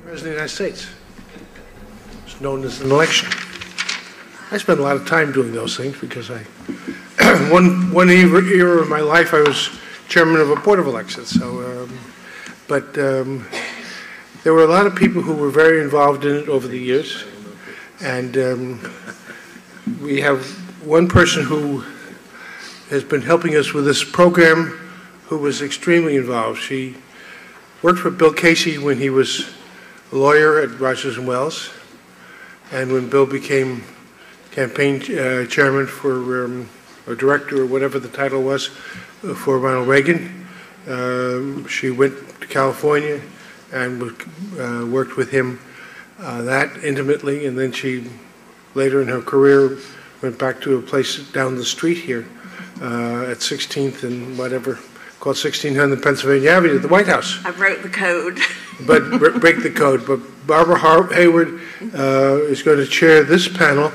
President of the United States. It's known as an election. I spent a lot of time doing those things because one era of my life I was chairman of a board of elections. So, there were a lot of people who were very involved in it over the years, and we have one person who has been helping us with this program who was extremely involved. She worked for Bill Casey when he was a lawyer at Rogers and Wells, and when Bill became campaign chairman for, or director or whatever the title was, for Ronald Reagan. She went to California and worked with him that intimately, and then she, later in her career, went back to a place down the street here at 16th and whatever, called 1600 Pennsylvania Avenue, the White House. I broke the code. But break the code. But Barbara Hayward is going to chair this panel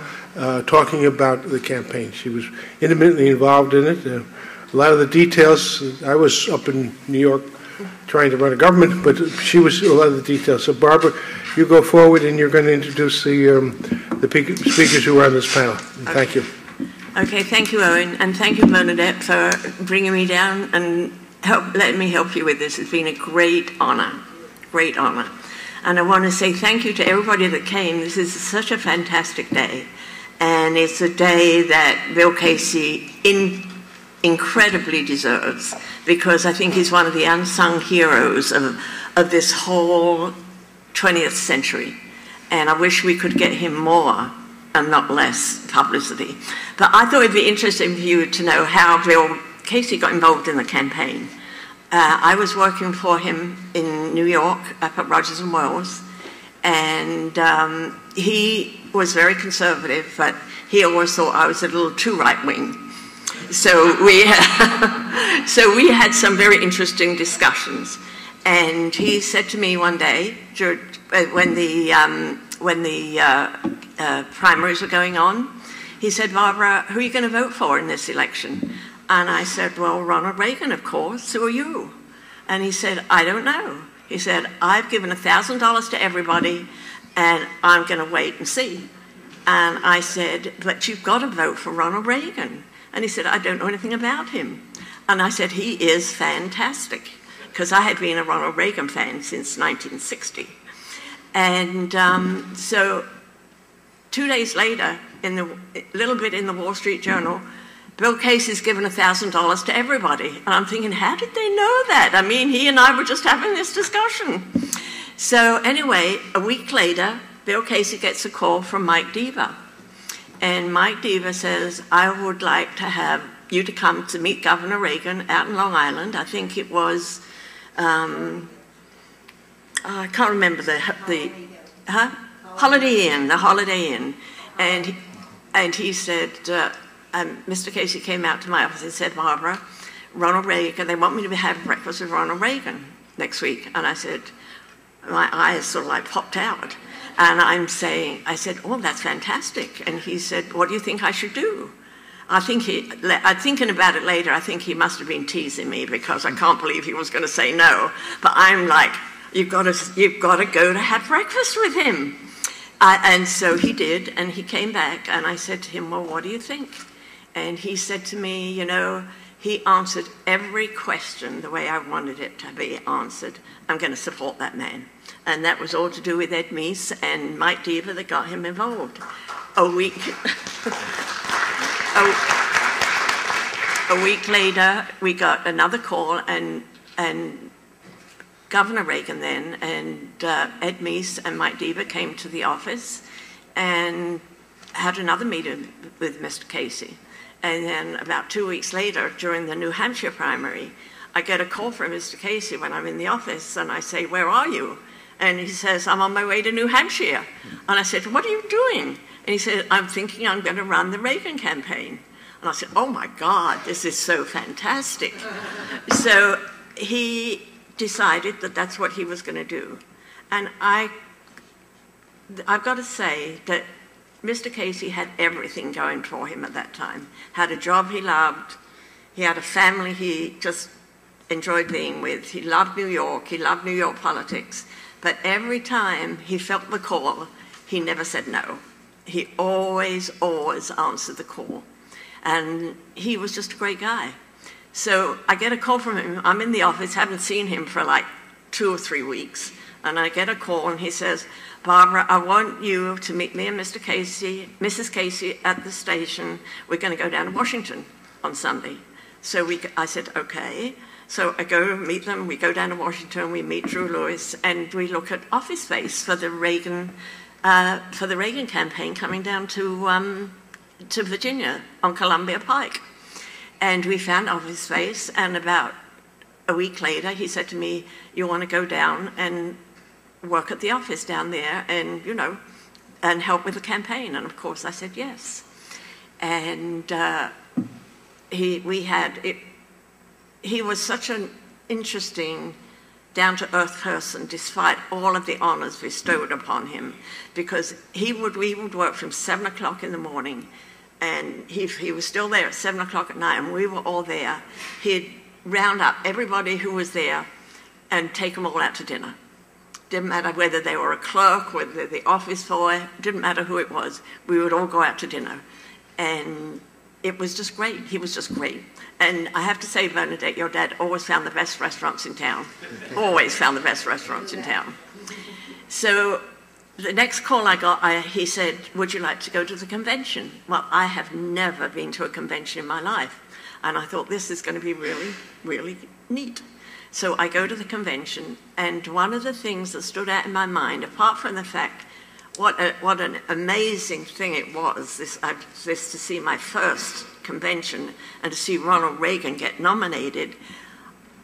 talking about the campaign. She was intimately involved in it. A lot of the details, I was up in New York trying to run a government, but she was a lot of the details. So Barbara, you go forward and you're going to introduce the speakers who are on this panel. Thank you. Okay, thank you, Owen, and thank you, Bernadette, for bringing me down and letting me help you with this. It's been a great honor, great honor. And I want to say thank you to everybody that came. This is such a fantastic day. And it's a day that Bill Casey incredibly deserves, because I think he's one of the unsung heroes of this whole 20th century. And I wish we could get him more and not less publicity. But I thought it'd be interesting for you to know how Bill Casey got involved in the campaign. I was working for him in New York up at Rogers and Wells, and he was very conservative, but he always thought I was a little too right-wing. So we had some very interesting discussions. And he said to me one day, when the primaries were going on, he said, Barbara, who are you going to vote for in this election? And I said, well, Ronald Reagan, of course. Who are you? And he said, I don't know. He said, I've given $1,000 to everybody, and I'm going to wait and see. And I said, but you've got to vote for Ronald Reagan. And he said, I don't know anything about him. And I said, he is fantastic, because I had been a Ronald Reagan fan since 1960. And so 2 days later, a little bit in the Wall Street Journal, Bill Casey's given $1,000 to everybody. And I'm thinking, how did they know that? I mean, he and I were just having this discussion. So anyway, a week later, Bill Casey gets a call from Mike Deaver. And Mike Deaver says, I would like to have you to come to meet Governor Reagan out in Long Island. I think it was, I can't remember the Holiday Inn, the Holiday Inn. And he said, Mr. Casey came out to my office and said, Barbara, Ronald Reagan, they want me to have breakfast with Ronald Reagan next week. And I said, my eyes sort of like popped out. And I said, oh, that's fantastic. And he said, what do you think I should do? Thinking about it later, I think he must have been teasing me, because I can't believe he was going to say no. But I'm like, you've got to go to have breakfast with him. And so he did, and he came back, and I said to him, well, what do you think? And he said to me, you know, he answered every question the way I wanted it to be answered. I'm going to support that man. And that was all to do with Ed Meese and Mike Deaver that got him involved. A week later, we got another call, and Governor Reagan then and Ed Meese and Mike Deaver came to the office and had another meeting with Mr. Casey. And then about 2 weeks later, during the New Hampshire primary, I get a call from Mr. Casey when I'm in the office, and I say, where are you? And he says, I'm on my way to New Hampshire. And I said, what are you doing? And he said, I'm thinking I'm going to run the Reagan campaign. And I said, oh my God, this is so fantastic. So he decided that that's what he was going to do. And I've got to say that Mr. Casey had everything going for him at that time. Had a job he loved. He had a family he just enjoyed being with. He loved New York. He loved New York politics. But every time he felt the call, he never said no. He always, always answered the call. And he was just a great guy. So I get a call from him. I'm in the office, haven't seen him for like 2 or 3 weeks. And I get a call and he says, Barbara, I want you to meet me and Mr. Casey, Mrs. Casey at the station. We're going to go down to Washington on Sunday. So I said, okay. So I go meet them. We go down to Washington. We meet Drew Lewis, and we look at office space for the Reagan campaign coming down to Virginia on Columbia Pike. And we found office space, and about a week later, he said to me, you want to go down and work at the office down there and, you know, and help with the campaign? And of course I said yes. And he was such an interesting, down-to-earth person, despite all of the honors bestowed upon him, because we would work from 7 o'clock in the morning, and he was still there at 7 o'clock at night, and we were all there. He'd round up everybody who was there and take them all out to dinner. Didn't matter whether they were a clerk, whether the office boy, didn't matter who it was. We would all go out to dinner. And it was just great. He was just great. And I have to say, Bernadette, your dad always found the best restaurants in town. Always found the best restaurants in town. So the next call I got, he said, would you like to go to the convention? Well, I have never been to a convention in my life. And I thought, this is going to be really, really neat. So I go to the convention, and one of the things that stood out in my mind, apart from the fact what an amazing thing it was, this to see my first convention and to see Ronald Reagan get nominated,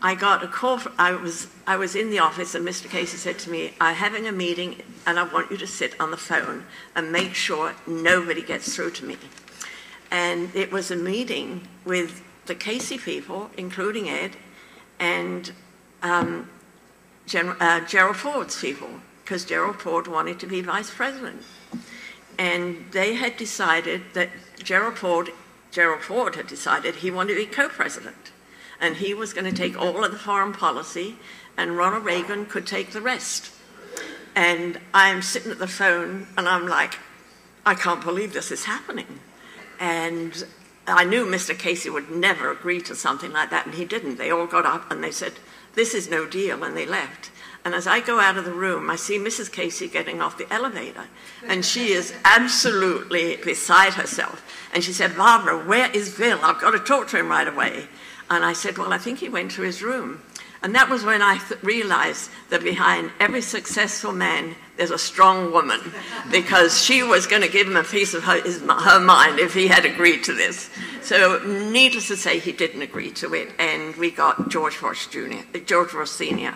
I got a call. I was in the office, and Mr. Casey said to me, I'm having a meeting, and I want you to sit on the phone and make sure nobody gets through to me. And it was a meeting with the Casey people, including Ed, and Gerald Ford's people, because Gerald Ford wanted to be vice president. And they had decided that Gerald Ford had decided he wanted to be co-president. And he was going to take all of the foreign policy, and Ronald Reagan could take the rest. And I'm sitting at the phone, and I'm like, I can't believe this is happening. And I knew Mr. Casey would never agree to something like that, and he didn't. They all got up, and they said, this is no deal, and they left. And as I go out of the room, I see Mrs. Casey getting off the elevator, and she is absolutely beside herself. And she said, Barbara, where is Bill? I've got to talk to him right away. And I said, well, I think he went to his room. And that was when I realized that behind every successful man, there's a strong woman, because she was going to give him a piece of her mind if he had agreed to this. So needless to say, he didn't agree to it, and we got George Bush Sr.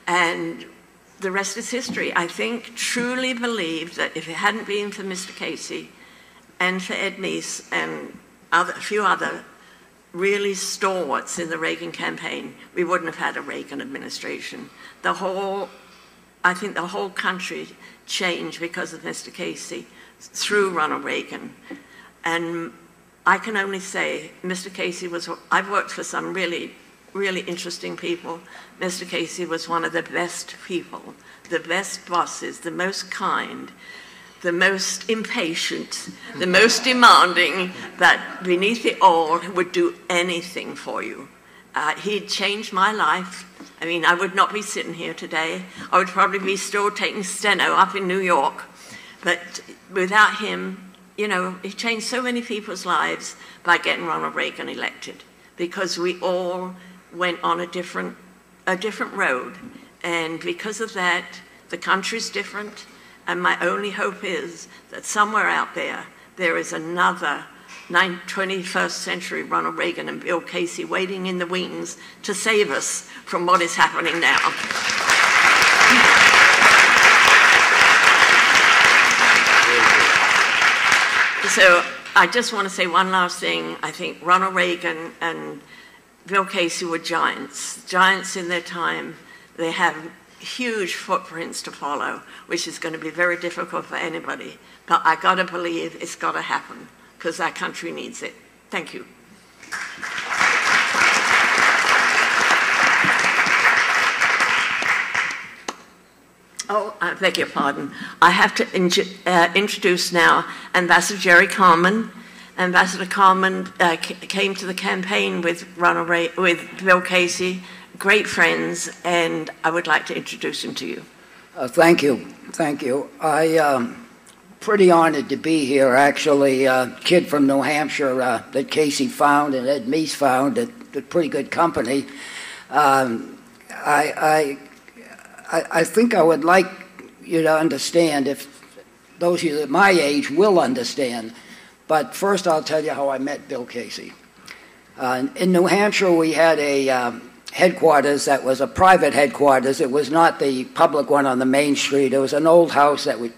And the rest is history. I think, truly believe that if it hadn't been for Mr. Casey and for Ed Meese and a few other really stalwarts in the Reagan campaign, we wouldn't have had a Reagan administration. I think the whole country changed because of Mr. Casey through Ronald Reagan. And I can only say Mr. Casey I've worked for some really, really interesting people. Mr. Casey was one of the best people, the best bosses, the most kind, the most impatient, the most demanding, that beneath it all would do anything for you. He'd changed my life. I mean, I would not be sitting here today. I would probably be still taking steno up in New York. But without him, you know, he changed so many people's lives by getting Ronald Reagan elected, because we all went on a different road. And because of that, the country's different. And my only hope is that somewhere out there is another 21st century Ronald Reagan and Bill Casey waiting in the wings to save us from what is happening now. So I just want to say one last thing. I think Ronald Reagan and Bill Casey were giants in their time. They have huge footprints to follow, which is going to be very difficult for anybody. But I got to believe it's got to happen, because our country needs it. Thank you. Oh, I beg your pardon. I have to introduce now Ambassador Jerry Carman. Ambassador Carman came to the campaign with with Bill Casey, great friends, and I would like to introduce him to you. Thank you. Thank you. I'm pretty honored to be here. Actually, a kid from New Hampshire that Casey found and Ed Meese found at pretty good company. I think I would like you to understand, if those of you at my age will understand, but first I'll tell you how I met Bill Casey. In New Hampshire, we had a headquarters that was a private headquarters. It was not the public one on the main street. It was an old house that was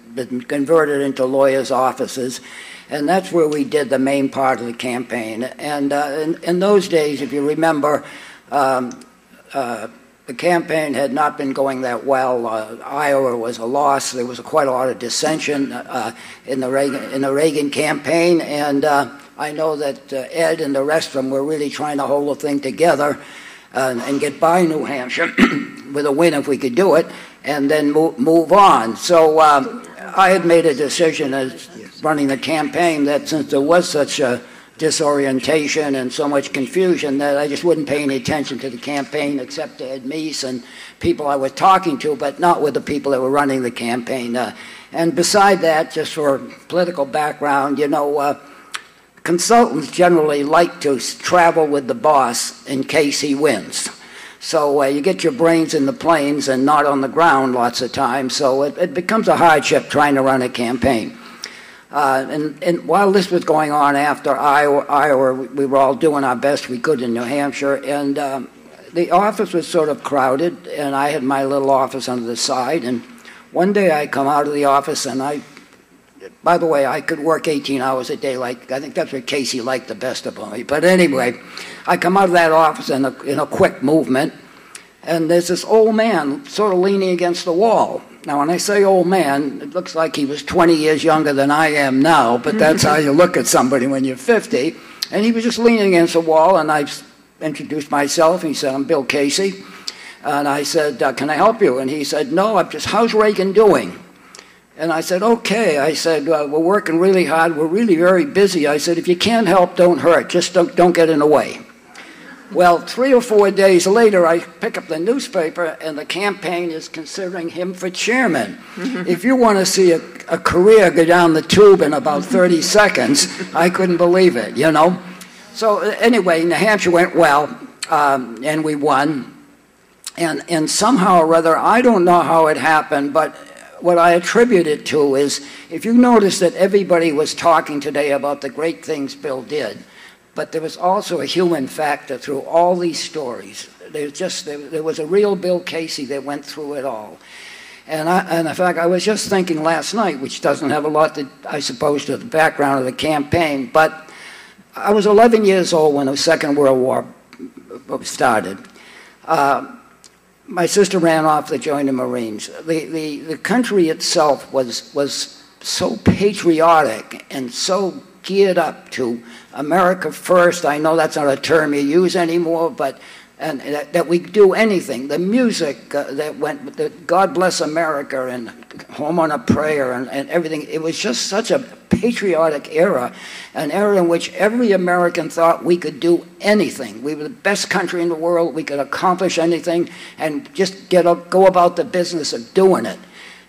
converted into lawyers' offices, and that's where we did the main part of the campaign. And in those days, if you remember, the campaign had not been going that well. Iowa was a loss. There was quite a lot of dissension in the Reagan campaign, and I know that Ed and the rest of them were really trying to hold the thing together and get by New Hampshire with a win if we could do it, and then move on. So I had made a decision as running the campaign that since there was such a disorientation and so much confusion, that I just wouldn't pay any attention to the campaign except to Ed Meese and people I was talking to, but not with the people that were running the campaign. And beside that, just for political background, you know, consultants generally like to travel with the boss in case he wins. So you get your brains in the planes and not on the ground lots of times, so it becomes a hardship trying to run a campaign. And while this was going on after Iowa, we were all doing our best we could in New Hampshire, and the office was sort of crowded, and I had my little office on the side, and one day I come out of the office, and by the way, I could work 18 hours a day, like I think that's what Casey liked the best about me. But anyway, I come out of that office in a quick movement, and there's this old man sort of leaning against the wall. Now, when I say old man, it looks like he was 20 years younger than I am now, but that's how you look at somebody when you're 50. And he was just leaning against the wall, and I introduced myself. He said, "I'm Bill Casey." And I said, "Can I help you?" And he said, "No, how's Reagan doing?" And I said, "Okay." I said, "We're working really hard. We're really very busy." I said, "If you can't help, don't hurt. Just don't get in the way." Well, 3 or 4 days later, I pick up the newspaper, and the campaign is considering him for chairman. If you want to see a career go down the tube in about 30 seconds, I couldn't believe it, you know. So anyway, New Hampshire went well, and we won. And somehow or other, I don't know how it happened, but what I attribute it to is, if you notice that everybody was talking today about the great things Bill did, but there was also a human factor through all these stories. There was a real Bill Casey that went through it all. And in fact, I was just thinking last night, which doesn't have a lot, I suppose, to the background of the campaign, but I was 11 years old when the Second World War started. My sister ran off to join the Marines. The country itself was so patriotic and so geared up to America first. I know that's not a term you use anymore, but that we do anything. The music that went, God Bless America and Home on a Prayer and everything, it was just such a patriotic era, an era in which every American thought we could do anything. We were the best country in the world, we could accomplish anything, and just go about the business of doing it.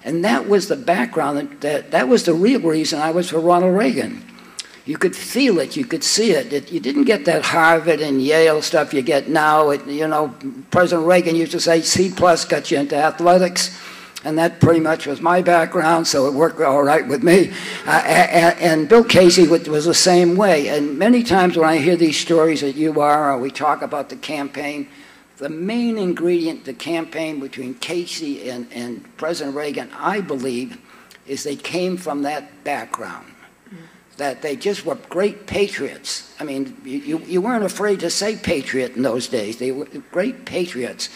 And that was the background, that was the real reason I was for Ronald Reagan. You could feel it, you could see it. You didn't get that Harvard and Yale stuff you get now. You know, President Reagan used to say C+ got you into athletics, and that pretty much was my background, so it worked all right with me. And Bill Casey was the same way. And many times when I hear these stories that you are, or we talk about the campaign, the main ingredient, the campaign between Casey and President Reagan, I believe, is they came from that background. That they just were great patriots. I mean, you weren't afraid to say patriot in those days. They were great patriots.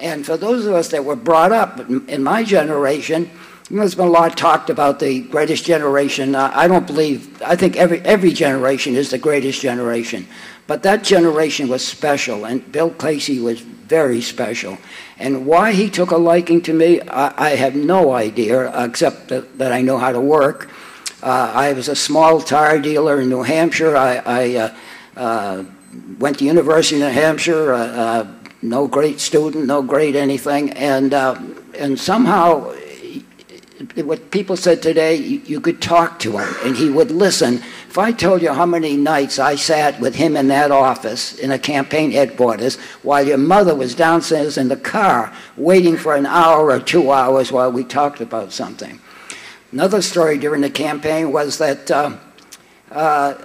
And for those of us that were brought up in my generation, You know, there's been a lot talked about the greatest generation. I don't believe, I think every generation is the greatest generation. But that generation was special, and Bill Casey was very special. And why he took a liking to me, I have no idea, except that I know how to work. I was a small tire dealer in New Hampshire. I went to University of New Hampshire, no great student, no great anything, and somehow, what people said today, you could talk to him, and he would listen. If I told you how many nights I sat with him in that office in a campaign headquarters while your mother was downstairs in the car waiting for an hour or 2 hours while we talked about something. Another story during the campaign was that I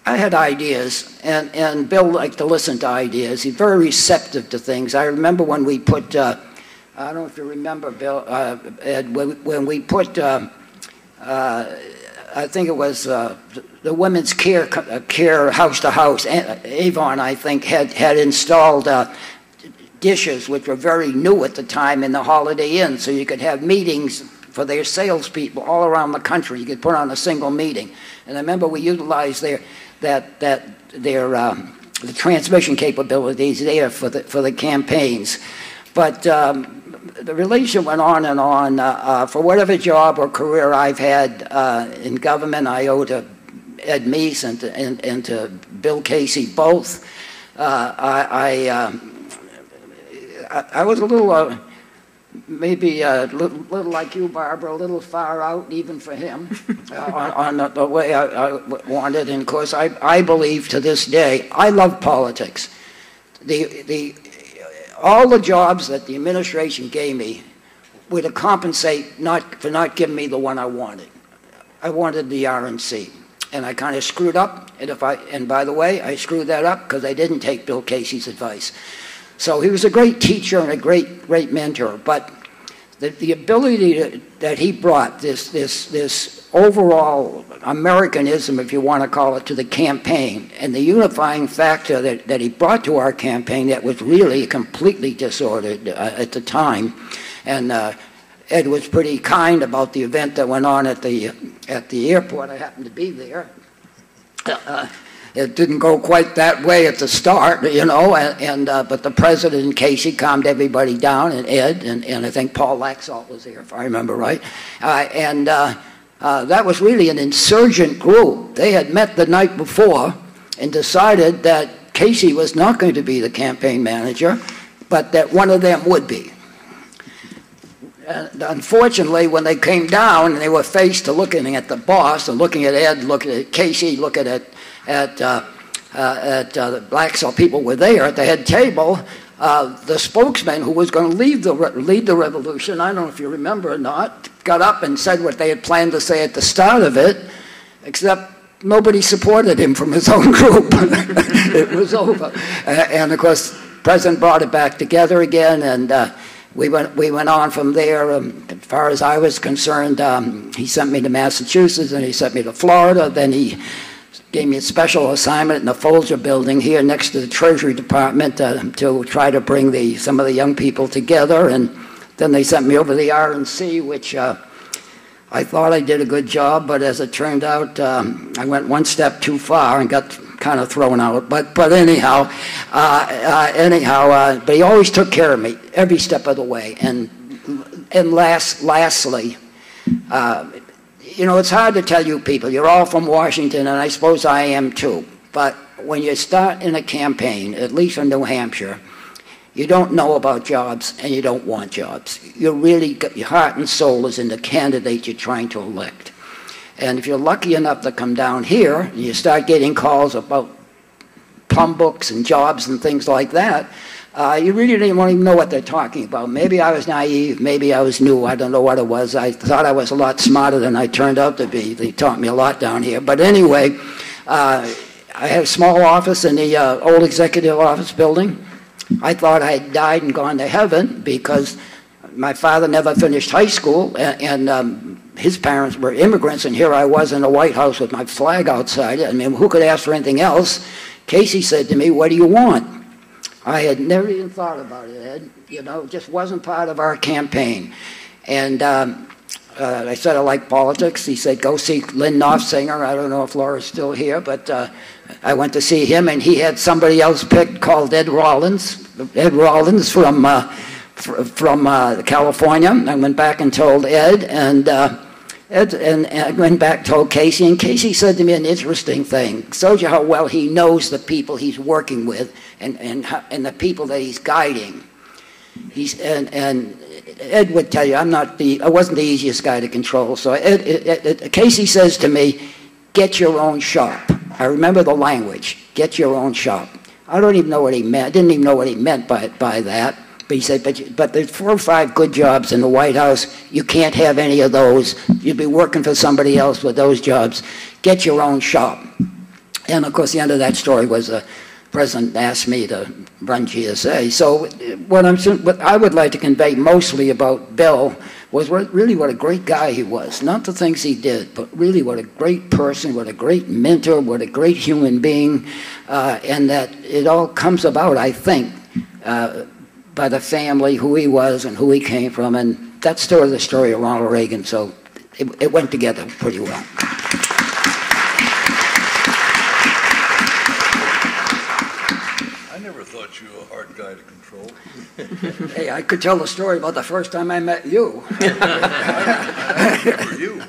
had ideas, and Bill liked to listen to ideas. He's very receptive to things. I remember when we put, I don't know if you remember, Bill, Ed, when we put, I think it was the women's care house to house. Avon, I think, had installed dishes, which were very new at the time in the Holiday Inn, so you could have meetings for their salespeople all around the country. You could put on a single meeting. And I remember we utilized the transmission capabilities there for the campaigns. But the relation went on and on. For whatever job or career I've had in government, I owe to Ed Meese and to Bill Casey both. I was a little, maybe a little like you, Barbara, a little far out even for him on the way I wanted. And of course, I believe to this day, I love politics. All the jobs that the administration gave me were to compensate for not giving me the one I wanted. I wanted the RNC, and I kind of screwed up. And by the way, I screwed that up because I didn't take Bill Casey's advice. So he was a great teacher and a great mentor. But the ability that he brought, this overall Americanism, if you want to call it, to the campaign, and the unifying factor that he brought to our campaign that was really completely disordered at the time. And Ed was pretty kind about the event that went on at the airport. I happened to be there. It didn't go quite that way at the start, you know, but the president and Casey calmed everybody down, and Ed, and I think Paul Laxalt was there, if I remember right. That was really an insurgent group. They had met the night before and decided that Casey was not going to be the campaign manager, but that one of them would be. And unfortunately, when they came down and they were faced to looking at the boss and looking at Ed, looking at Casey, looking at the Blacksaw people were there at the head table, the spokesman who was going to lead the revolution, I don't know if you remember or not, got up and said what they had planned to say at the start of it, except nobody supported him from his own group. It was over. And of course, the president brought it back together again, and we went on from there. As far as I was concerned, he sent me to Massachusetts, and he sent me to Florida. Then he gave me a special assignment in the Folger building here next to the Treasury Department to try to bring some of the young people together. And then they sent me over to the RNC, which I thought I did a good job, but as it turned out, I went one step too far and got kind of thrown out. But anyhow, but he always took care of me every step of the way. And lastly, you know, it's hard to tell you people. You're all from Washington, and I suppose I am too. But when you start in a campaign, at least in New Hampshire, you don't know about jobs and you don't want jobs. You really, your heart and soul is in the candidate you're trying to elect. And if you're lucky enough to come down here and you start getting calls about plum books and jobs and things like that, you really don't even know what they're talking about. Maybe I was naive, maybe I was new, I don't know what it was. I thought I was a lot smarter than I turned out to be. They taught me a lot down here. But anyway, I had a small office in the old executive office building. I thought I had died and gone to heaven because my father never finished high school, and his parents were immigrants, and here I was in the White House with my flag outside. I mean, who could ask for anything else? Casey said to me, "What do you want?" I had never even thought about it, Ed. You know, it just wasn't part of our campaign. And I said, I like politics. He said, go see Lynn Knopfsinger. I don't know if Laura's still here, but I went to see him, and he had somebody else picked called Ed Rollins. Ed Rollins from California. I went back and told Ed, and I went back and told Casey, and Casey said to me an interesting thing. Shows you how well he knows the people he's working with and the people that he's guiding. And Ed would tell you, I wasn't the easiest guy to control. So Casey says to me, get your own shop. I remember the language, get your own shop. I don't even know what he meant. I didn't even know what he meant by that. But he said, but there's 4 or 5 good jobs in the White House. You can't have any of those. You'd be working for somebody else with those jobs. Get your own shop. And of course, the end of that story was the president asked me to run GSA. So what I would like to convey mostly about Bill was really what a great guy he was. Not the things he did, but really what a great person, what a great mentor, what a great human being, and that it all comes about, I think, by the family, who he was and who he came from, and that's sort of the story of Ronald Reagan, so it went together pretty well. I never thought you were a hard guy to control. Hey, I could tell the story about the first time I met you. Never you.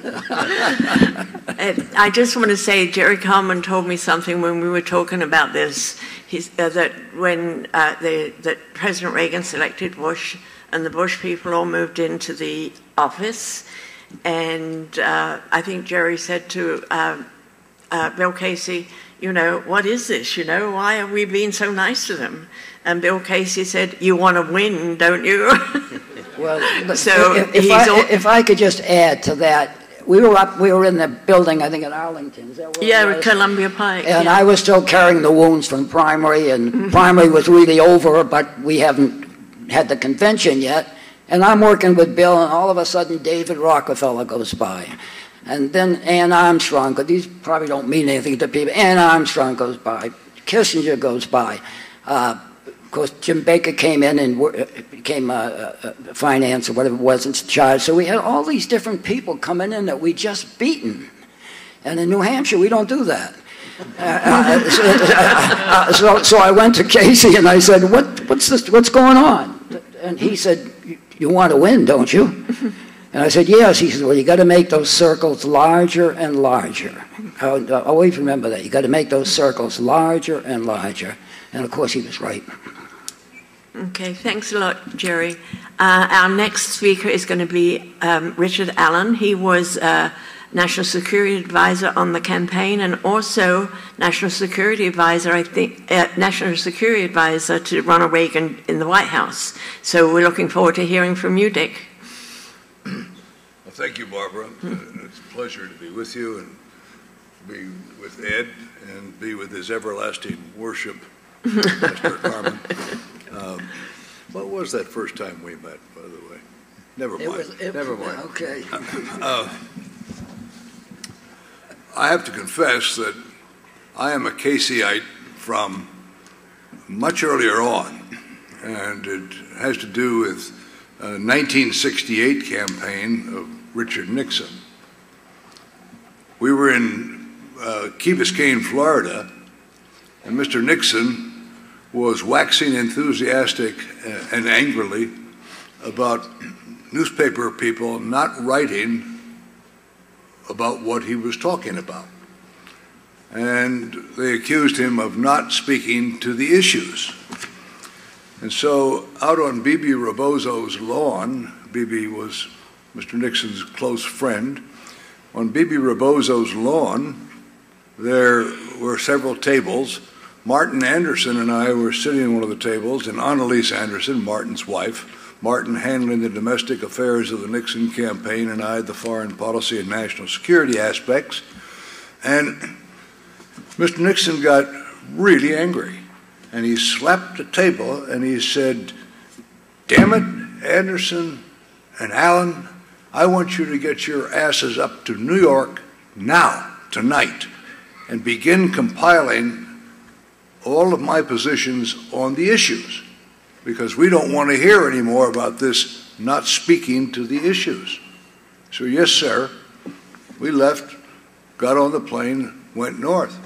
I just want to say, Jerry Carman told me something when we were talking about this. That when that President Reagan selected Bush, and the Bush people all moved into the office, and I think Jerry said to Bill Casey, you know, what is this? You know, why are we being so nice to them? And Bill Casey said, you want to win, don't you? Well, so if I could just add to that, we were in the building, I think, in Arlington. Is that where it was? Columbia Pike. And I was still carrying the wounds from primary, and primary was really over, but we haven't had the convention yet. And I'm working with Bill, and all of a sudden David Rockefeller goes by. And then Ann Armstrong, because these probably don't mean anything to people. Ann Armstrong goes by. Kissinger goes by. Of course, Jim Baker came in and became finance or whatever it was in charge. So we had all these different people coming in that we just beaten. And in New Hampshire, we don't do that. So I went to Casey and I said, what's going on? And he said, you want to win, don't you? And I said, yes. He said, well, you got to make those circles larger and larger. I'll always remember that. You got to make those circles larger and larger. And of course, he was right. Okay, thanks a lot, Jerry. Our next speaker is going to be Richard Allen. He was National Security Advisor on the campaign, and also National Security Advisor, National Security Advisor to Ronald Reagan in the White House. So we're looking forward to hearing from you, Dick. Well, thank you, Barbara. It's a pleasure to be with you and be with Ed and be with his everlasting worship, Mr. Carman. What was that first time we met, by the way? Never mind. Never mind. Okay. I have to confess that I am a Caseyite from much earlier on, and it has to do with 1968 campaign of Richard Nixon. We were in Key Biscayne, Florida, and Mr. Nixon was waxing enthusiastic and angrily about newspaper people not writing about what he was talking about. And they accused him of not speaking to the issues. And so out on Bebe Rebozo's lawn, Bebe was Mr. Nixon's close friend, on Bebe Rebozo's lawn, there were several tables. Martin Anderson and I were sitting at one of the tables, and Annalise Anderson, Martin's wife, Martin handling the domestic affairs of the Nixon campaign, and I the foreign policy and national security aspects. And Mr. Nixon got really angry, and he slapped the table and he said, "Damn it, Anderson and Allen, I want you to get your asses up to New York now, tonight, and begin compiling all of my positions on the issues, because we don't want to hear any more about this not speaking to the issues. So yes, sir, we left, got on the plane, went north.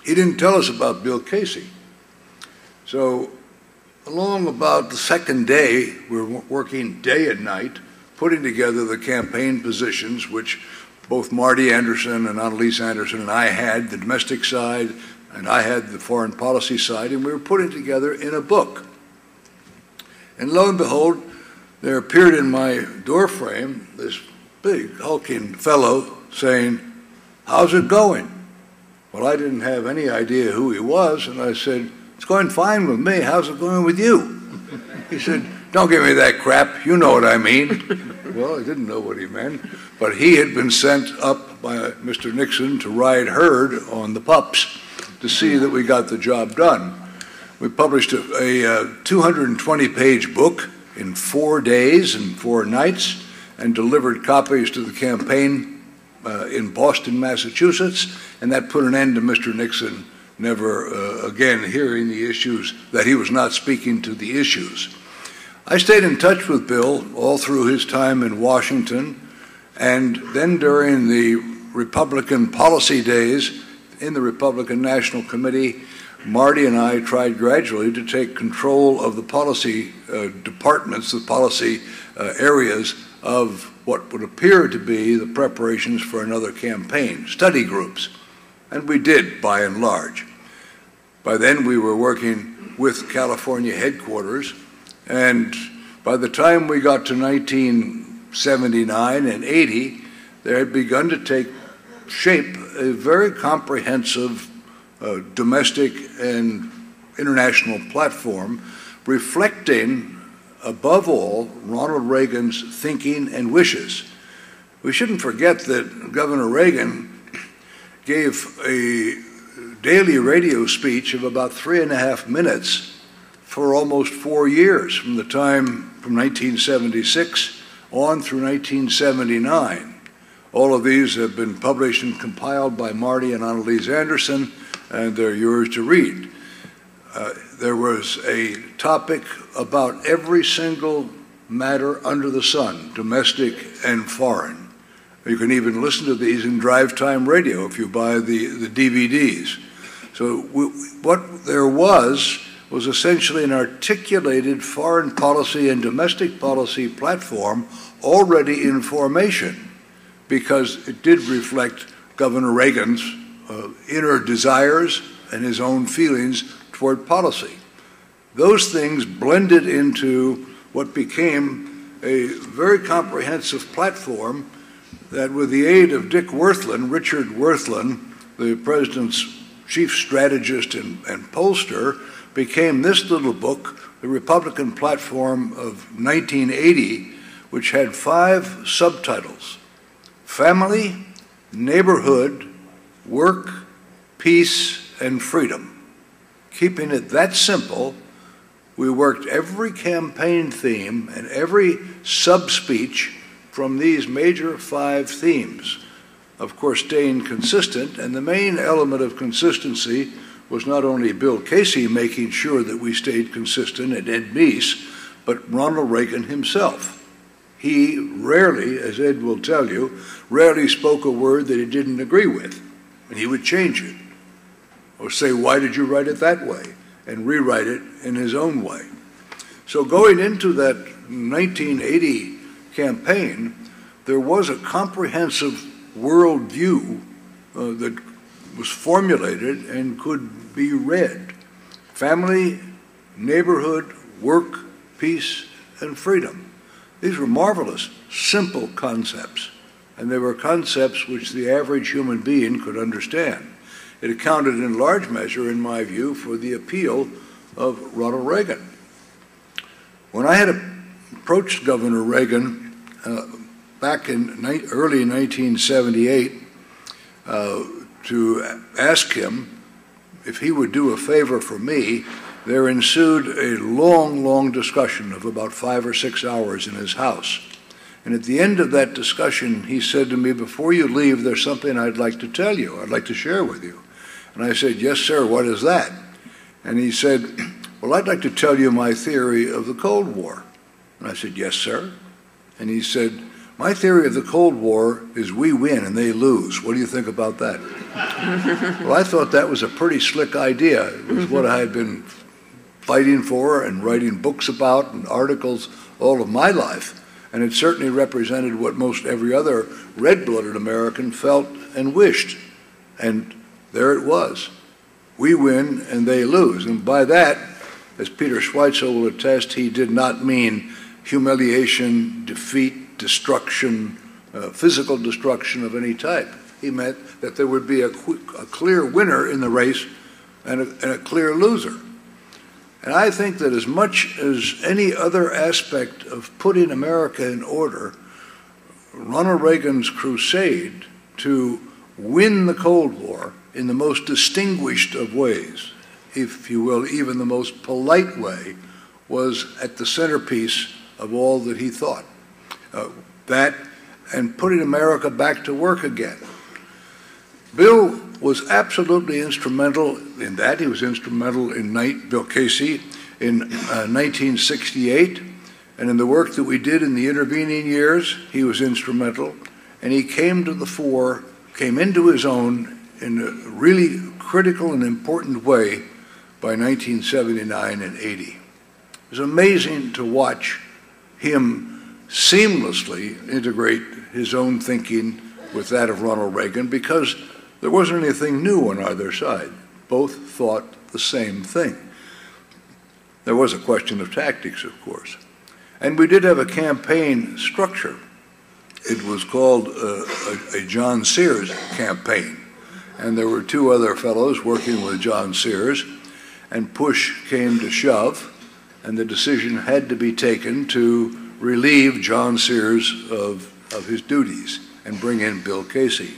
He didn't tell us about Bill Casey. So along about the second day, we were working day and night, putting together the campaign positions, which both Marty Anderson and Annalise Anderson and I had, the domestic side, and I had the foreign policy side, and we were putting together in a book. And lo and behold, there appeared in my doorframe this big, hulking fellow saying, "How's it going?" Well, I didn't have any idea who he was, and I said, "It's going fine with me. How's it going with you?" He said, "Don't give me that crap. You know what I mean." Well, I didn't know what he meant, but he had been sent up by Mr. Nixon to ride herd on the pups to see that we got the job done. We published a 220-page book in 4 days and 4 nights and delivered copies to the campaign in Boston, Massachusetts, and that put an end to Mr. Nixon never again hearing the issues, that he was not speaking to the issues. I stayed in touch with Bill all through his time in Washington, and then during the Republican policy days in the Republican National Committee, Marty and I tried gradually to take control of the policy departments, the policy areas of what would appear to be the preparations for another campaign, study groups. And we did, by and large. By then, we were working with California headquarters, and by the time we got to 1979 and 80, there had begun to take shape a very comprehensive domestic and international platform reflecting, above all, Ronald Reagan's thinking and wishes. We shouldn't forget that Governor Reagan gave a daily radio speech of about 3.5 minutes for almost 4 years, from the time from 1976 on through 1979. All of these have been published and compiled by Marty and Annalise Anderson, and they're yours to read. There was a topic about every single matter under the sun, domestic and foreign. You can even listen to these in drive time radio if you buy the DVDs. So what there was essentially an articulated foreign policy and domestic policy platform already in formation, because it did reflect Governor Reagan's inner desires and his own feelings toward policy. Those things blended into what became a very comprehensive platform that, with the aid of Dick Wirthlin, Richard Wirthlin, the president's chief strategist and pollster, became this little book, the Republican Platform of 1980, which had 5 subtitles: Family, Neighborhood, Work, Peace, and Freedom. Keeping it that simple, we worked every campaign theme and every sub-speech from these major 5 themes, of course staying consistent, and the main element of consistency was not only Bill Casey making sure that we stayed consistent, and Ed Meese, but Ronald Reagan himself. He rarely, as Ed will tell you, rarely spoke a word that he didn't agree with, and he would change it, or say, "Why did you write it that way?" and rewrite it in his own way. So going into that 1980 campaign, there was a comprehensive worldview that was formulated and could be read. Family, neighborhood, work, peace, and freedom. These were marvelous, simple concepts, and they were concepts which the average human being could understand. It accounted in large measure, in my view, for the appeal of Ronald Reagan. When I had approached Governor Reagan back in early 1978 to ask him if he would do a favor for me, there ensued a long, long discussion of about 5 or 6 hours in his house. And at the end of that discussion, he said to me, "Before you leave, there's something I'd like to tell you, I'd like to share with you." And I said, "Yes, sir, what is that?" And he said, "Well, I'd like to tell you my theory of the Cold War." And I said, yes, sir. And he said, my theory of the Cold War is we win and they lose. What do you think about that? Well, I thought that was a pretty slick idea. It was what I had been fighting for and writing books about and articles all of my life. And it certainly represented what most every other red-blooded American felt and wished. And there it was. We win and they lose. And by that, as Peter Schweitzer will attest, he did not mean humiliation, defeat, destruction, physical destruction of any type. He meant that there would be a clear winner in the race and a clear loser. And I think that as much as any other aspect of putting America in order, Ronald Reagan's crusade to win the Cold War in the most distinguished of ways, if you will, even the most polite way, was at the centerpiece of all that he thought. That and putting America back to work again. Bill was absolutely instrumental in that. He was instrumental in Bill Casey in 1968, and in the work that we did in the intervening years, he was instrumental, and he came to the fore, came into his own in a really critical and important way by 1979 and 80. It was amazing to watch him seamlessly integrate his own thinking with that of Ronald Reagan, because there wasn't anything new on either side. Both thought the same thing. There was a question of tactics, of course. And we did have a campaign structure. It was called a John Sears campaign. And there were two other fellows working with John Sears, and push came to shove, and the decision had to be taken to relieve John Sears of his duties and bring in Bill Casey.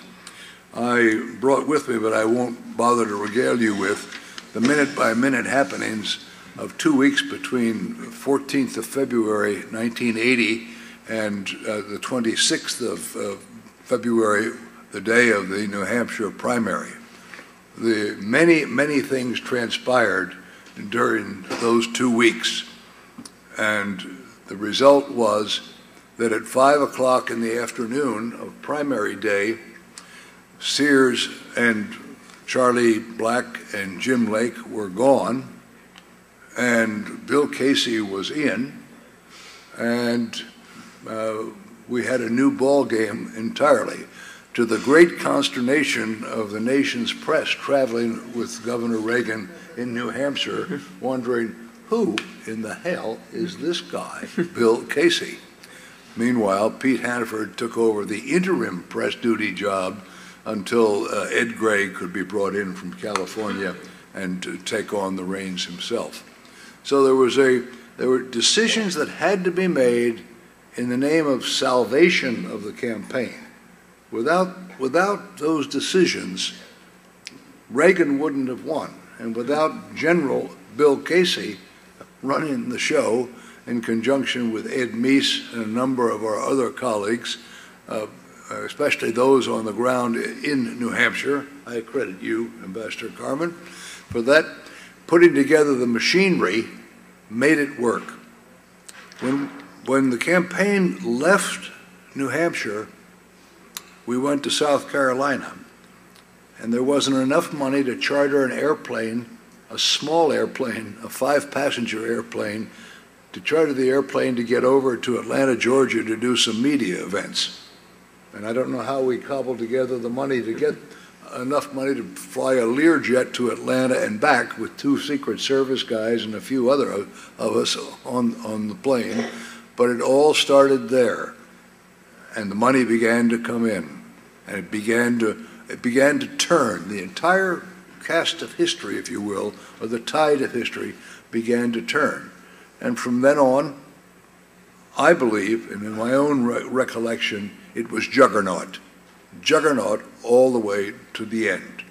I brought with me, but I won't bother to regale you with, the minute-by-minute happenings of 2 weeks between 14th of February 1980 and the 26th of February, the day of the New Hampshire primary. The many things transpired during those 2 weeks, and the result was that at 5 o'clock in the afternoon of primary day, Sears and Charlie Black and Jim Lake were gone, and Bill Casey was in, and we had a new ball game entirely, to the great consternation of the nation's press traveling with Governor Reagan in New Hampshire, wondering, who in the hell is this guy, Bill Casey? Meanwhile, Pete Hannaford took over the interim press duty job until Ed Gray could be brought in from California and to take on the reins himself. So there were decisions that had to be made in the name of salvation of the campaign. Without those decisions, Reagan wouldn't have won. And without General Bill Casey running the show in conjunction with Ed Meese and a number of our other colleagues, especially those on the ground in New Hampshire, I credit you, Ambassador Carman, for that. Putting together the machinery made it work. When the campaign left New Hampshire, we went to South Carolina, and there wasn't enough money to charter an airplane, a small airplane, a 5-passenger airplane, to charter the airplane to get over to Atlanta, Georgia to do some media events. And I don't know how we cobbled together the money to get enough money to fly a Learjet to Atlanta and back with 2 Secret Service guys and a few other of us on the plane, but it all started there. And the money began to come in, and it began to turn. The entire cast of history, if you will, or the tide of history, began to turn. And from then on, I believe, and in my own recollection, it was juggernaut all the way to the end.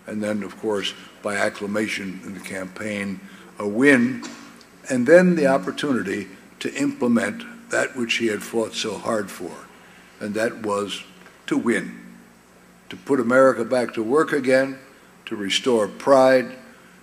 And then, of course, by acclamation in the campaign, a win, and then the opportunity to implement that which he had fought so hard for, and that was to win, to put America back to work again, to restore pride,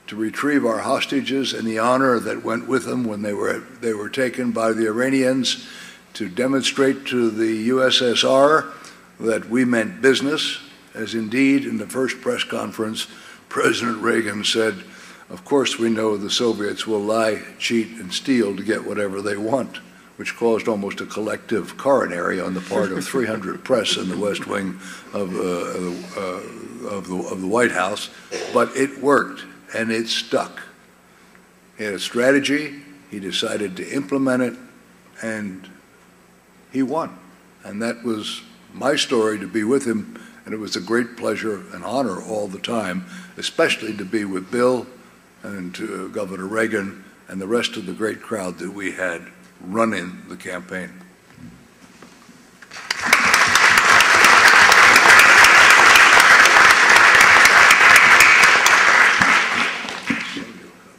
to retrieve our hostages and the honor that went with them when they were taken by the Iranians, to demonstrate to the USSR that we meant business, as indeed in the first press conference, President Reagan said, "Of course we know the Soviets will lie, cheat, and steal to get whatever they want," which caused almost a collective coronary on the part of 300 press in the West Wing of the White House. But it worked, and it stuck. He had a strategy, he decided to implement it, and he won. And that was my story, to be with him, and it was a great pleasure and honor all the time, especially to be with Bill and Governor Reagan and the rest of the great crowd that we had running the campaign.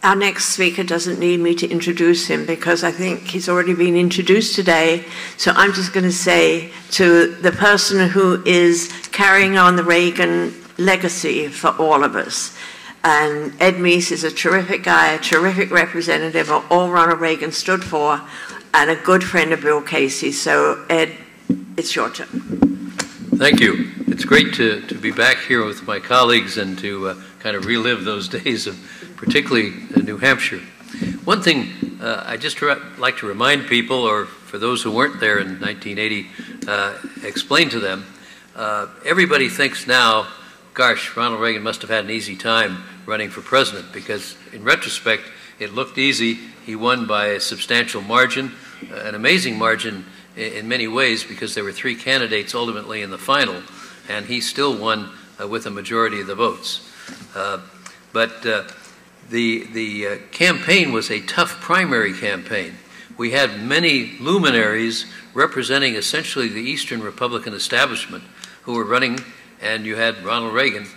Our next speaker doesn't need me to introduce him because I think he's already been introduced today. So I'm just going to say to the person who is carrying on the Reagan legacy for all of us, and Ed Meese is a terrific guy, a terrific representative of all Ronald Reagan stood for, and a good friend of Bill Casey. So Ed, it's your turn. Thank you. It's great to be back here with my colleagues and to kind of relive those days of particularly New Hampshire. One thing I just like to remind people, or for those who weren't there in 1980, explain to them, everybody thinks now, gosh, Ronald Reagan must have had an easy time running for president, because in retrospect, it looked easy. He won by a substantial margin, an amazing margin in many ways, because there were 3 candidates ultimately in the final, and he still won with a majority of the votes. But the campaign was a tough primary campaign. We had many luminaries representing essentially the Eastern Republican establishment who were running, and you had Ronald Reagan.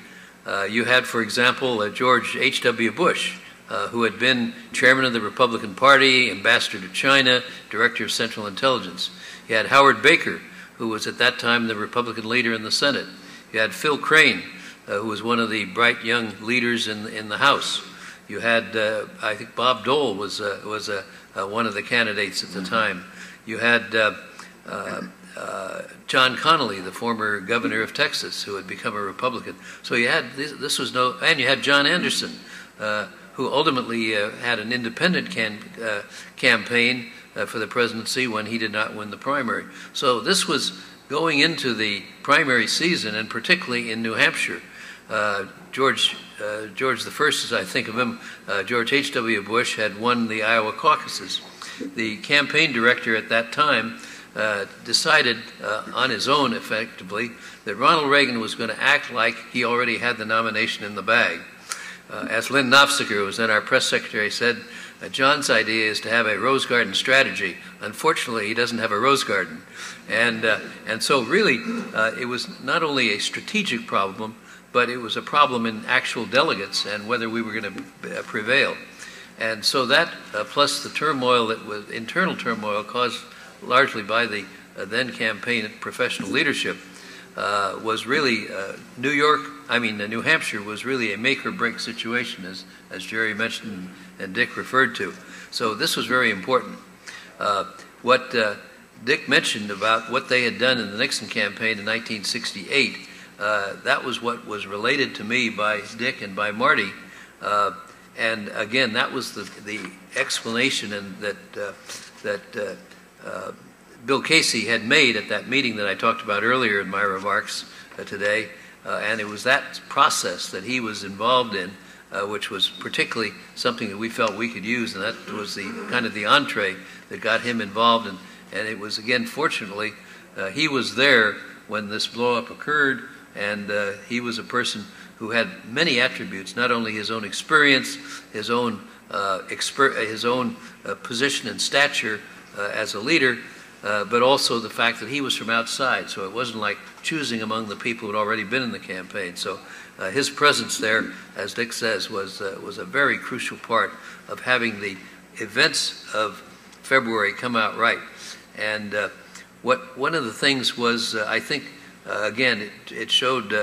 You had, for example, George H.W. Bush, who had been chairman of the Republican Party, ambassador to China, director of Central Intelligence. You had Howard Baker, who was at that time the Republican leader in the Senate. You had Phil Crane, who was one of the bright young leaders in the House. You had, I think Bob Dole was one of the candidates at the time. You had John Connally, the former governor of Texas, who had become a Republican. So you had, this was no, and you had John Anderson, who ultimately had an independent campaign for the presidency when he did not win the primary. So this was going into the primary season, and particularly in New Hampshire. George I, as I think of him, George H.W. Bush had won the Iowa caucuses. The campaign director at that time decided on his own, effectively, that Ronald Reagan was going to act like he already had the nomination in the bag. As Lynn Nofziger, who was then our press secretary, said, John's idea is to have a rose garden strategy. Unfortunately, he doesn't have a rose garden. And so really, it was not only a strategic problem, but it was a problem in actual delegates and whether we were going to prevail. And so that, plus the turmoil that was, internal turmoil caused largely by the then campaign professional leadership, was really New Hampshire was really a make or break situation, as Jerry mentioned and Dick referred to. So this was very important. What Dick mentioned about what they had done in the Nixon campaign in 1968, that was what was related to me by Dick and by Marty. And again, that was the explanation and that Bill Casey had made at that meeting that I talked about earlier in my remarks today. And it was that process that he was involved in, which was particularly something that we felt we could use, and that was the kind of the entree that got him involved. And it was, again, fortunately, he was there when this blow-up occurred, and he was a person who had many attributes, not only his own experience, his own position and stature as a leader, but also the fact that he was from outside. So it wasn't like choosing among the people who had already been in the campaign. So his presence there, as Dick says, was a very crucial part of having the events of February come out right. And one of the things was, I think, again, it showed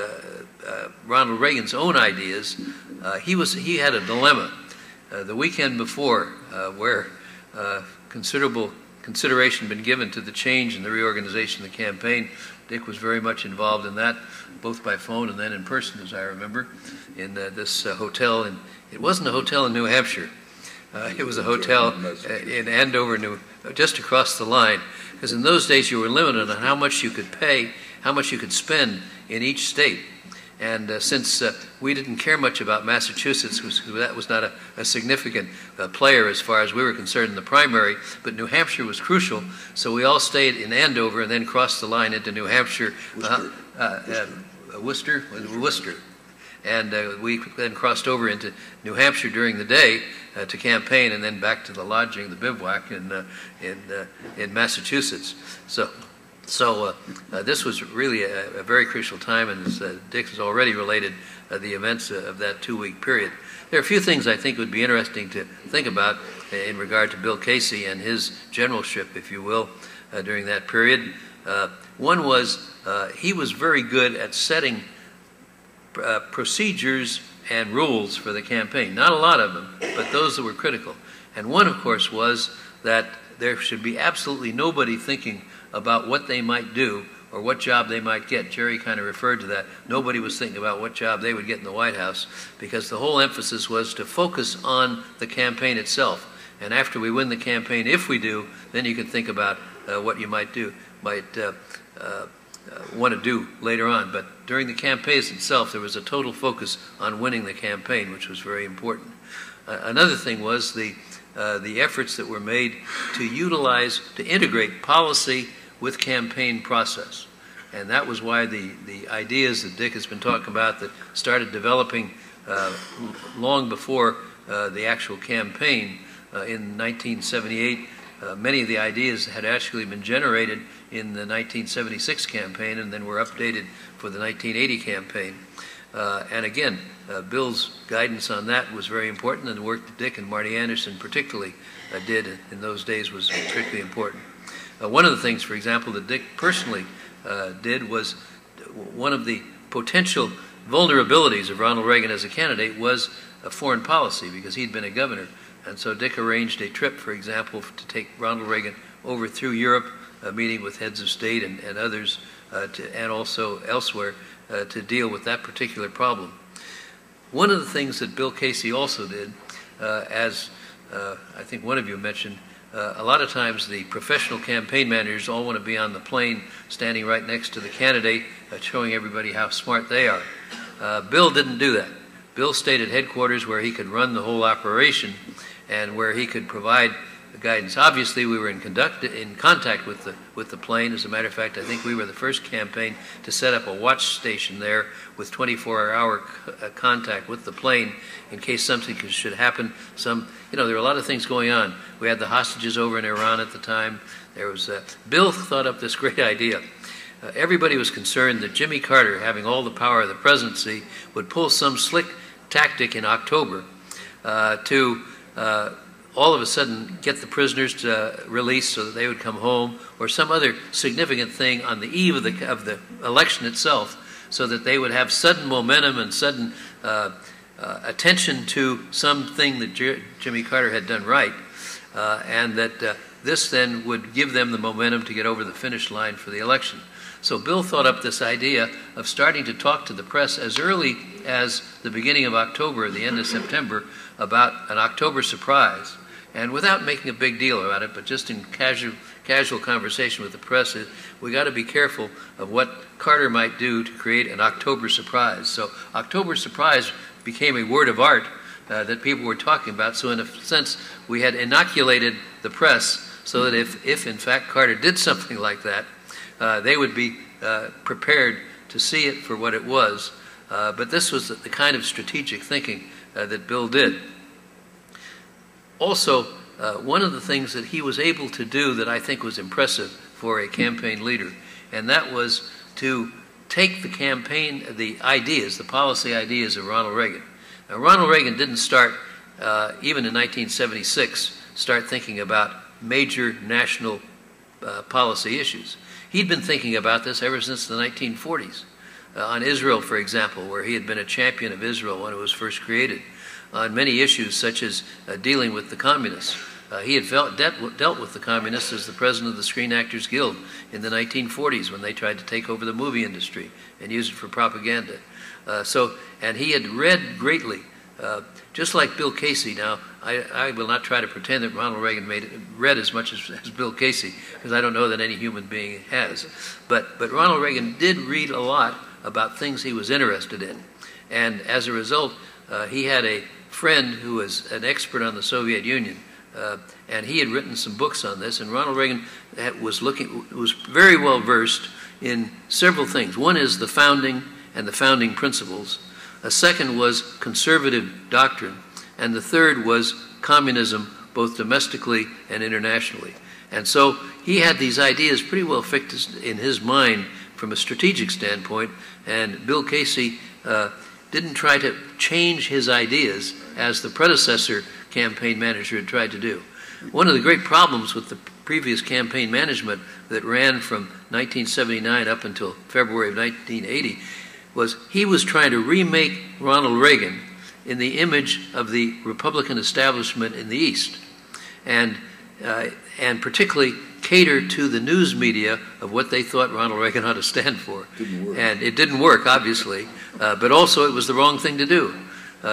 Ronald Reagan's own ideas he had a dilemma the weekend before where considerable consideration had been given to the change and the reorganization of the campaign. Dick was very much involved in that, both by phone and then in person, as I remember, in this hotel. And it wasn't a hotel in New Hampshire. It was a hotel in Andover, just across the line. Because in those days you were limited on how much you could pay, how much you could spend in each state. And since we didn't care much about Massachusetts, that was not a significant player as far as we were concerned in the primary, but New Hampshire was crucial, so we all stayed in Andover and then crossed the line into New Hampshire, Worcester. And we then crossed over into New Hampshire during the day to campaign, and then back to the lodging, the bivouac in Massachusetts. So this was really a very crucial time, and as Dick has already related the events of that 2-week period. There are a few things I think would be interesting to think about in regard to Bill Casey and his generalship, if you will, during that period. One was he was very good at setting procedures and rules for the campaign. Not a lot of them, but those that were critical. And one, of course, was that there should be absolutely nobody thinking about what they might do or what job they might get. Jerry kind of referred to that. Nobody was thinking about what job they would get in the White House, because the whole emphasis was to focus on the campaign itself. And after we win the campaign, if we do, then you can think about what you might want to do later on. But during the campaigns itself, there was a total focus on winning the campaign, which was very important. Another thing was the efforts that were made to integrate policy with campaign process. And that was why the ideas that Dick has been talking about that started developing long before the actual campaign in 1978, many of the ideas had actually been generated in the 1976 campaign and then were updated for the 1980 campaign. And again, Bill's guidance on that was very important, and the work that Dick and Marty Anderson particularly did in those days was particularly important. One of the things, for example, that Dick personally did was one of the potential vulnerabilities of Ronald Reagan as a candidate was foreign policy, because he'd been a governor. And so Dick arranged a trip, for example, to take Ronald Reagan over through Europe, meeting with heads of state and others, and also elsewhere, to deal with that particular problem. One of the things that Bill Casey also did, as I think one of you mentioned, a lot of times the professional campaign managers all want to be on the plane standing right next to the candidate, showing everybody how smart they are. Bill didn't do that. Bill stayed at headquarters where he could run the whole operation and where he could provide the guidance. Obviously, we were in contact with the plane. As a matter of fact, I think we were the first campaign to set up a watch station there with 24-hour contact with the plane in case something should happen. There were a lot of things going on. We had the hostages over in Iran at the time. There was Bill thought up this great idea. Everybody was concerned that Jimmy Carter, having all the power of the presidency, would pull some slick tactic in October to all of a sudden get the prisoners released so that they would come home, or some other significant thing on the eve of the election itself, so that they would have sudden momentum and sudden attention to something that Jimmy Carter had done right, and that this then would give them the momentum to get over the finish line for the election. So Bill thought up this idea of starting to talk to the press as early as the beginning of October, the end of September, about an October surprise. And without making a big deal about it, but just in casual conversation with the press, we got to be careful of what Carter might do to create an October surprise. So October surprise became a word of art that people were talking about. So in a sense, we had inoculated the press so that if in fact Carter did something like that, they would be prepared to see it for what it was. But this was the kind of strategic thinking that Bill did. Also, one of the things that he was able to do that I think was impressive for a campaign leader, and that was to take the ideas, the policy ideas of Ronald Reagan. Now, Ronald Reagan didn't start, even in 1976, start thinking about major national policy issues. He'd been thinking about this ever since the 1940s. on Israel, for example, where he had been a champion of Israel when it was first created, on many issues such as dealing with the communists. He had dealt with the communists as the president of the Screen Actors Guild in the 1940s when they tried to take over the movie industry and use it for propaganda. And he had read greatly, just like Bill Casey. Now, I will not try to pretend that Ronald Reagan read as much as Bill Casey, because I don't know that any human being has. But Ronald Reagan did read a lot about things he was interested in. And as a result, he had a friend who was an expert on the Soviet Union, and he had written some books on this, and Ronald Reagan was very well versed in several things. One is the founding and the founding principles. A second was conservative doctrine, and the third was communism, both domestically and internationally. And so he had these ideas pretty well fixed in his mind from a strategic standpoint, and Bill Casey didn't try to change his ideas as the predecessor campaign manager had tried to do. One of the great problems with the previous campaign management that ran from 1979 up until February of 1980 was he was trying to remake Ronald Reagan in the image of the Republican establishment in the East, and particularly cater to the news media of what they thought Ronald Reagan ought to stand for. And it didn't work, obviously, but also it was the wrong thing to do.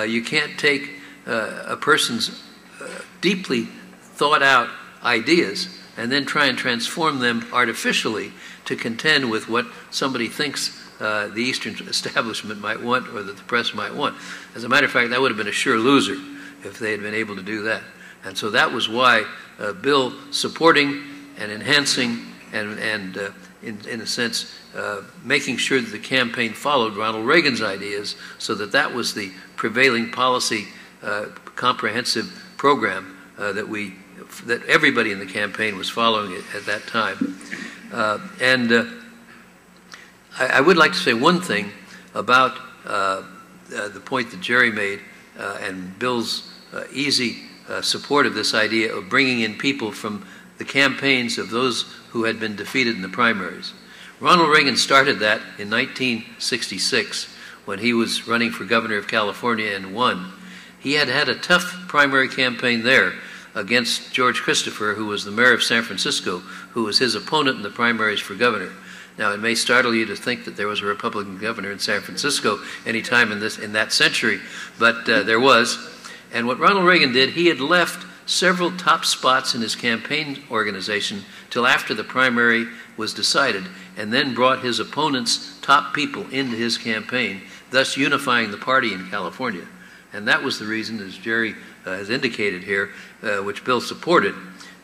You can't take a person's deeply thought out ideas and then try and transform them artificially to contend with what somebody thinks the Eastern establishment might want or that the press might want. As a matter of fact, that would have been a sure loser if they had been able to do that. And so that was why Bill supporting and enhancing and in a sense, making sure that the campaign followed Ronald Reagan's ideas so that that was the prevailing policy comprehensive program that everybody in the campaign was following at that time. I would like to say one thing about the point that Jerry made and Bill's easy support of this idea of bringing in people from the campaigns of those who had been defeated in the primaries. Ronald Reagan started that in 1966 when he was running for governor of California and won. He had had a tough primary campaign there against George Christopher, who was the mayor of San Francisco, who was his opponent in the primaries for governor. Now, it may startle you to think that there was a Republican governor in San Francisco any time in that century, but there was. And what Ronald Reagan did, he had left several top spots in his campaign organization till after the primary was decided, and then brought his opponent's top people into his campaign, thus unifying the party in California. And that was the reason, as Jerry has indicated here, which Bill supported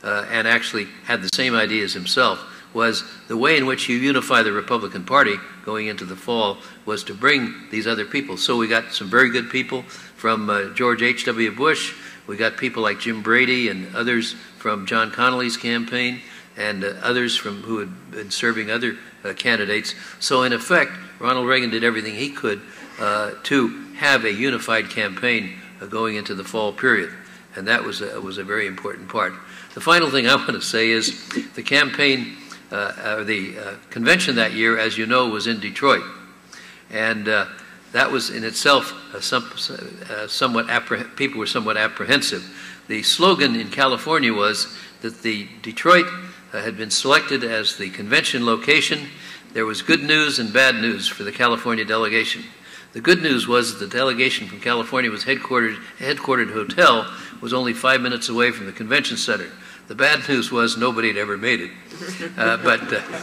and actually had the same ideas himself, was the way in which you unify the Republican Party going into the fall was to bring these other people. So we got some very good people from George H.W. Bush. We got people like Jim Brady and others from John Connolly's campaign and others who had been serving other candidates. So in effect, Ronald Reagan did everything he could to have a unified campaign going into the fall period. And that was a very important part. The final thing I want to say is the campaign, the convention that year, as you know, was in Detroit. And that was in itself people were somewhat apprehensive. The slogan in California was that the Detroit had been selected as the convention location. There was good news and bad news for the California delegation. The good news was that the delegation from California was headquartered hotel was only 5 minutes away from the convention center. The bad news was nobody had ever made it. But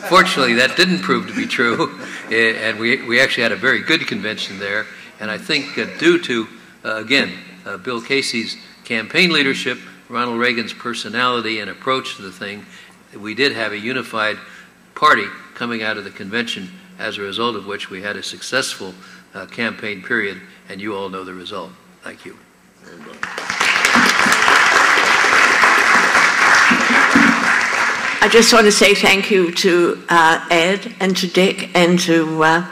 fortunately, that didn't prove to be true, and we actually had a very good convention there. And I think due to, again, Bill Casey's campaign leadership, Ronald Reagan's personality and approach to the thing, we did have a unified party coming out of the convention, as a result of which we had a successful campaign period, and you all know the result. Thank you. I just want to say thank you to Ed and to Dick and to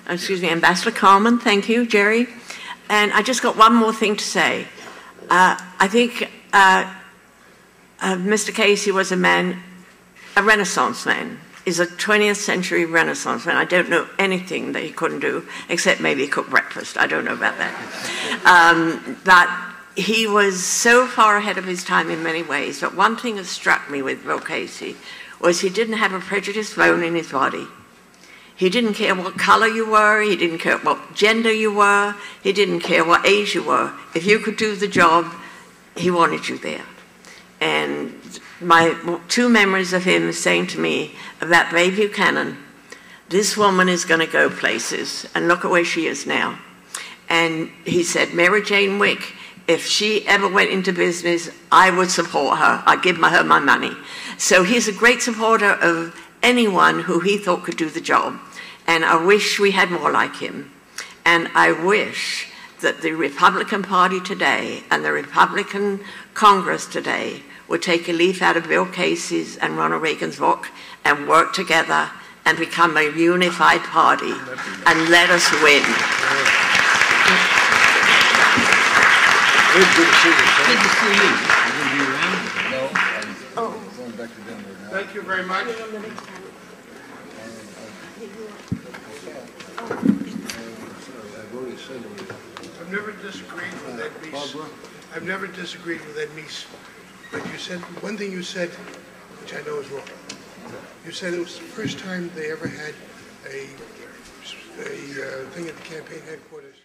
excuse me, Ambassador Carman. Thank you, Jerry. And I just got one more thing to say. I think Mr. Casey was a Renaissance man. is a 20th century Renaissance man. I don't know anything that he couldn't do, except maybe cook breakfast. I don't know about that. But he was so far ahead of his time in many ways. But one thing that struck me with Bill Casey was he didn't have a prejudiced bone in his body. He didn't care what color you were. He didn't care what gender you were. He didn't care what age you were. If you could do the job, he wanted you there. And my two memories of him saying to me about Ray Buchanan, this woman is going to go places, and look at where she is now. And he said, Mary Jane Wick, if she ever went into business, I would support her. I'd give her my money. So he's a great supporter of anyone who he thought could do the job. And I wish we had more like him. And I wish that the Republican Party today and the Republican Congress today would take a leaf out of Bill Casey's and Ronald Reagan's book and work together and become a unified party and let us win. Good to see you. Good to see you. Are you going to be around? No, I'm going back to Denver now. Thank you very much. I've never disagreed with Ed Meese. I've never disagreed with Ed Meese. But you said, one thing you said, which I know is wrong. You said it was the first time they ever had a thing at the campaign headquarters.